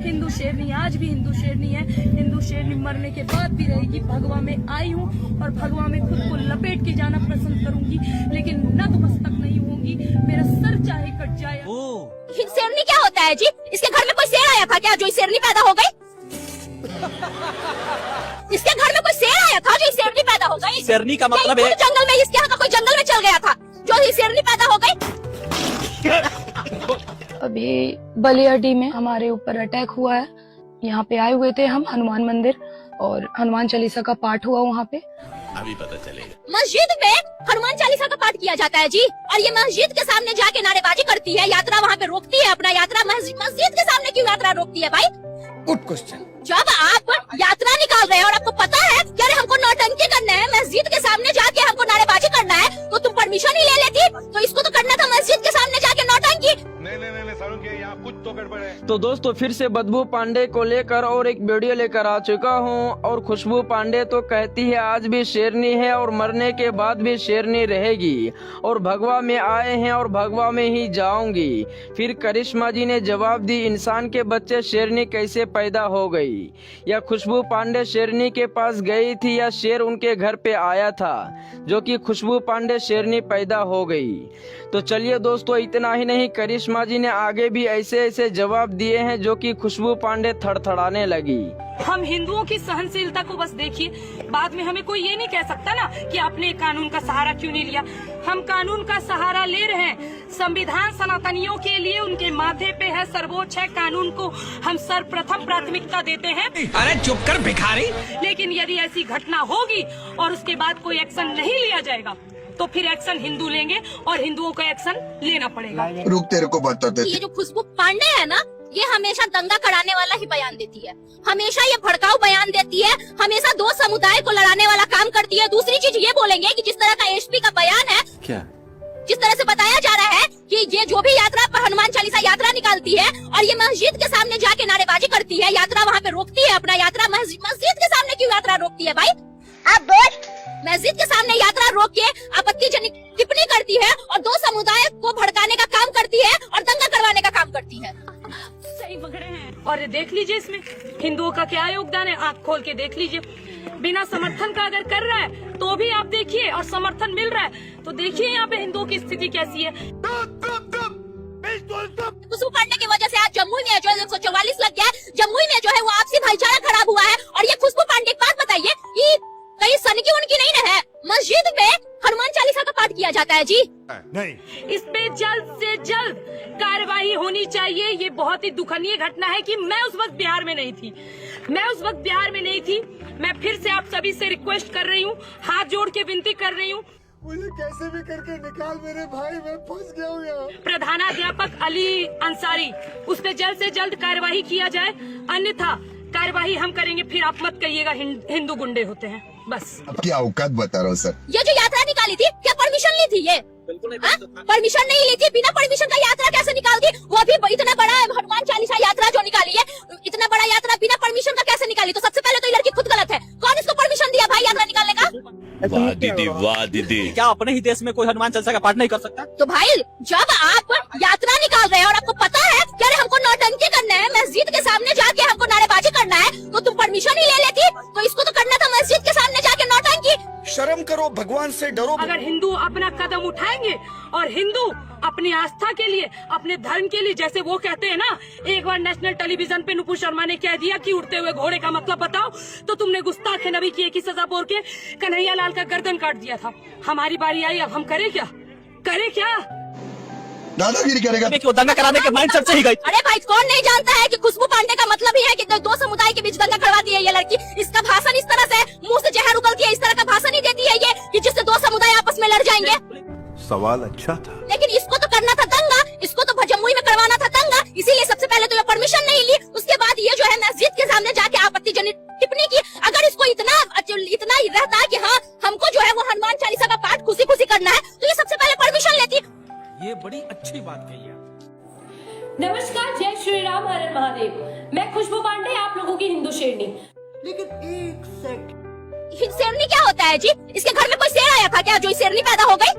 हिंदू शेरनी आज भी हिंदू शेरनी है। हिंदू शेरनी मरने के बाद भी रहेगी। भगवा में आई हूँ और भगवा में खुद को लपेट के जाना पसंद करूंगी, लेकिन नतमस्तक नहीं होंगी। मेरा सर चाहे कट जाए। शेरनी क्या होता है जी? इसके घर में कोई शेर आया था क्या जो शेरनी पैदा हो गई? इसके घर में कोई शेर आया था जो शेरनी पैदा हो गई? शेरनी का मतलब है जंगल में, इसके यहाँ का कोई जंगल में चल गया था जो शेरनी पैदा हो गई। अभी बलियाडी में हमारे ऊपर अटैक हुआ है। यहाँ पे आए हुए थे हम हनुमान मंदिर, और हनुमान चालीसा का पाठ हुआ वहाँ पे। अभी पता चलेगा। मस्जिद में हनुमान चालीसा का पाठ किया जाता है जी, और ये मस्जिद के सामने जाके नारेबाजी करती है, यात्रा वहाँ पे रोकती है अपना यात्रा। मस्जिद के सामने क्यों यात्रा रोकती है भाई? Good question. जब आप यात्रा निकाल रहे हैं और आपको पता है कि अरे हमको नौटंकी करना है, मस्जिद के सामने जाके हमको नारेबाजी करना है, तो तुम परमिशन ही ले लेती। तो इसको तो करना था मस्जिद के सामने जाके नौटंकी। नहीं सारुण के यहाँ कुछ तो गड़बड़ है। तो दोस्तों फिर से बदबू पांडे को लेकर और एक वीडियो लेकर आ चुका हूं। और खुशबू पांडे तो कहती है आज भी शेरनी है और मरने के बाद भी शेरनी रहेगी, और भगवा में आए हैं और भगवा में ही जाऊंगी। फिर करिश्मा जी ने जवाब दी इंसान के बच्चे शेरनी कैसे पैदा हो गई? या खुशबू पांडे शेरनी के पास गई थी या शेर उनके घर पे आया था जो कि खुशबू पांडे शेरनी पैदा हो गई? तो चलिए दोस्तों इतना ही नहीं, करिश्मा जी ने आगे भी ऐसे ऐसे जवाब दिए हैं जो कि खुशबू पांडे थड़थड़ाने लगी। हम हिंदुओं की सहनशीलता को बस देखिए। बाद में हमें कोई ये नहीं कह सकता ना कि आपने कानून का सहारा क्यों नहीं लिया। हम कानून का सहारा ले रहे हैं। संविधान सनातनियों के लिए उनके माथे पे है, सर्वोच्च है। कानून को हम सर्वप्रथम प्राथमिकता देते हैं। अरे चुप कर भिखारी। लेकिन यदि ऐसी घटना होगी और उसके बाद कोई एक्शन नहीं लिया जाएगा, तो फिर एक्शन हिंदू लेंगे और हिंदुओं को एक्शन लेना पड़ेगा। रुक तेरे को बताते। ये जो खुशबू पांडे है ना, ये हमेशा दंगा कराने वाला ही बयान देती है, हमेशा ये भड़काऊ बयान देती है, हमेशा दो समुदाय को लड़ाने वाला काम करती है। दूसरी चीज ये बोलेंगे कि जिस तरह का एसपी का बयान है, क्या जिस तरह से बताया जा रहा है कि ये जो भी यात्रा पर हनुमान चालीसा यात्रा निकालती है और ये मस्जिद के सामने जाके नारेबाजी करती है, यात्रा वहाँ पे रोकती है अपना यात्रा। मस्जिद के सामने क्यों यात्रा रोकती है भाई? आप मस्जिद के सामने यात्रा रोक के आपत्तिजनक टिप्पणी करती है और दो समुदाय को भड़काने का काम करती है और दंगा करवाने का काम करती है। सही पकड़े हैं। और ये देख लीजिए इसमें हिंदुओं का क्या योगदान है, आंख खोल के देख लीजिए। बिना समर्थन का अगर कर रहा है तो भी आप देखिए, और समर्थन मिल रहा है तो देखिए यहाँ पे हिंदुओं की स्थिति कैसी है। खुशबू पांडे की वजह से आज जम्मू में जो है 144 लग गया है। जम्मू में जो है वो आपसी भाईचारा खराब हुआ है। और ये खुशबू पांडे एक बात बताइए, ये कहीं सनकी उनकी नहीं ना है? मस्जिद में हनुमान चालीसा का पाठ किया जाता है जी। नहीं, इस पे जल्द से जल्द कार्रवाई होनी चाहिए। ये बहुत ही दुखनीय घटना है कि मैं उस वक्त बिहार में नहीं थी। मैं फिर से आप सभी से रिक्वेस्ट कर रही हूँ, हाथ जोड़ के विनती कर रही हूँ, मुझे कैसे भी करके निकाल मेरे भाई, मैं फंस गया हूँ यहाँ। प्रधानाध्यापक अली अंसारी, उस पे जल्द से जल्द कार्रवाई किया जाए, अन्यथा कार्रवाई हम करेंगे। फिर आप मत कहिएगा हिंदू गुंडे होते हैं। बस अब क्या औकात बता रहा हूँ सर। ये जो यात्रा निकाली थी, क्या परमिशन ली थी? ये परमिशन नहीं ली थी। बिना परमिशन का यात्रा कैसे निकाल दी? वो भी इतना बड़ा हनुमान चालीसा यात्रा जो निकाली है, इतना बड़ा यात्रा बिना परमिशन का कैसे निकाली? तो सबसे पहले तो ये लड़की खुद गलत है। कौन इसको परमिशन दिया भाई यात्रा निकालने का? वाह दीदी क्या अपने ही देश में कोई हनुमान चालीसा का पाठ नहीं कर सकता? तो भाई जब आप यात्रा निकाल रहे हैं और आपको पता है कि अरे हमको नौटंकी करना है, मस्जिद के सामने जाके हमको नारेबाजी करना है, तो तुम परमिशन ही ले लेती। तो इसको तो करना था मस्जिद के सामने जाके नौटंकी। शर्म करो, भगवान से डरो। अगर हिंदू अपना कदम उठाएंगे और हिंदू अपनी आस्था के लिए, अपने धर्म के लिए, जैसे वो कहते हैं ना, एक बार नेशनल टेलीविजन पे नुपुर शर्मा ने कह दिया कि उड़ते हुए घोड़े का मतलब बताओ, तो तुमने गुस्ताख नबी की एक ही सजा बोल के कन्हैया लाल का गर्दन काट दिया था। हमारी बारी आई, अब हम करें क्या? दादागिरी करेगा। क्यों दंगा कराने के माइंडसेट से ही गई? अरे भाई कौन नहीं जानता है कि खुशबू पांडे का मतलब ही है कि दो समुदाय के बीच दंगा करवा दी है ये लड़की। इसका भाषण इस तरह से मुंह से जहर उगलती है, इस तरह का भाषण ही देती है ये कि जिससे दो समुदाय आपस में लड़ जाएंगे। सवाल अच्छा था, लेकिन इसको तो करना था दंगा, इसको तो जम्मू में करवाना था दंगा। इसीलिए सबसे पहले तो ये परमिशन नहीं ली, उसके बाद ये जो है मस्जिद के सामने जाके आपत्तिजनक टिप्पणी की। अगर इसको इतना रहता है कि हाँ हमको जो है वो हनुमान चालीसा का पाठ खुशी खुशी करना है, तो ये सबसे पहले परमिशन लेती। ये बड़ी अच्छी बात कही है। नमस्कार, जय श्री राम, हर हर महादेव। मैं खुशबू पांडे, आप लोगों की हिंदू शेरनी। लेकिन एक सेकंड, शेरनी क्या होता है जी? इसके घर में कोई शेर आया था क्या जो शेरनी पैदा हो गई?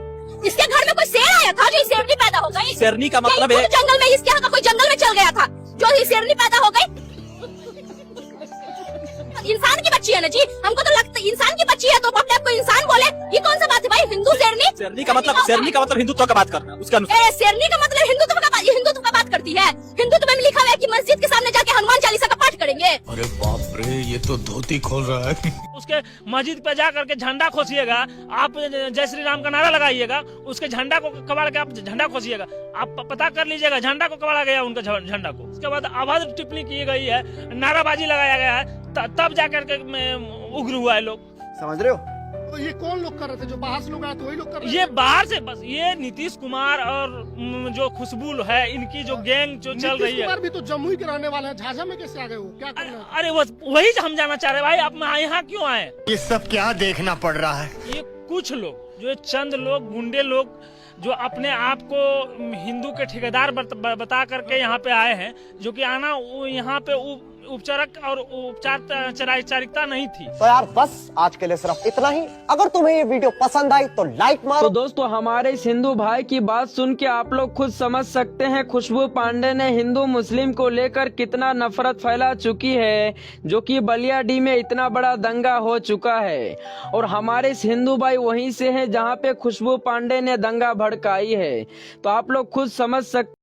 इसके घर में कोई शेर आया था जो शेरनी पैदा हो गई? शेरनी का मतलब है जंगल में, इसके यहाँ का कोई जंगल में चल गया था जो शेरनी पैदा हो गई? है ना जी, हमको तो लगता है इंसान की बच्ची है तो अपने आप को इंसान बोले, ये कौन सा बात है भाई? हिंदू शेरनी, शेरनी का मतलब हिंदुत्व का बात करना उसका शेरनी का मतलब हिंदुत्व का बात करती है। हिंदुत्व में लिखा हुआ है कि मस्जिद के सामने जाके हनुमान चालीसा का पाठ करेंगे। अरे बाप रे, ये तो धोती खोल रहा है। उसके मस्जिद पे जा करके झंडा खोसिएगा, आप जय श्री राम का नारा लगाइएगा, उसके झंडा को कबाड़ के आप झंडा खोसिएगा, आप पता कर लीजिएगा झंडा को कबाड़ा गया उनका झंडा को। उसके बाद अभद्र टिप्पणी की गई है, नाराबाजी लगाया गया है, तब जाकर के उग्र हुआ है लोग। समझ रहे हो? तो ये कौन लोग कर रहे थे? जो बाहर से लोग आए थे वही लोग कर रहे थे? ये बाहर से बस ये नीतीश कुमार और जो खुशबू है, इनकी जो गैंग जो चल रही है। नीतीश कुमार भी तो जमुई के रहने वाले हैं, झाझा में कैसे आ गए वो? क्या करना है? अरे वही हम जानना चाह रहे भाई, आप यहाँ क्यों आए? ये सब क्या देखना पड़ रहा है? ये कुछ लोग, जो चंद लोग, गुंडे लोग, जो अपने आप को हिंदू के ठेकेदार बता करके यहाँ पे आए हैं, जो कि आना यहाँ पे उपचारक और औपचारिकता नहीं थी। तो यार बस आज के लिए सिर्फ इतना ही। अगर तुम्हें ये वीडियो पसंद आई तो लाइक मारो। तो दोस्तों, हमारे इस हिंदू भाई की बात सुन के आप लोग खुद समझ सकते हैं खुशबू पांडे ने हिंदू मुस्लिम को लेकर कितना नफरत फैला चुकी है, जो कि बलियाडी में इतना बड़ा दंगा हो चुका है। और हमारे इस हिंदू भाई वहीं से हैं जहां पे खुशबू पांडे ने दंगा भड़काई है। तो आप लोग खुद समझ सकते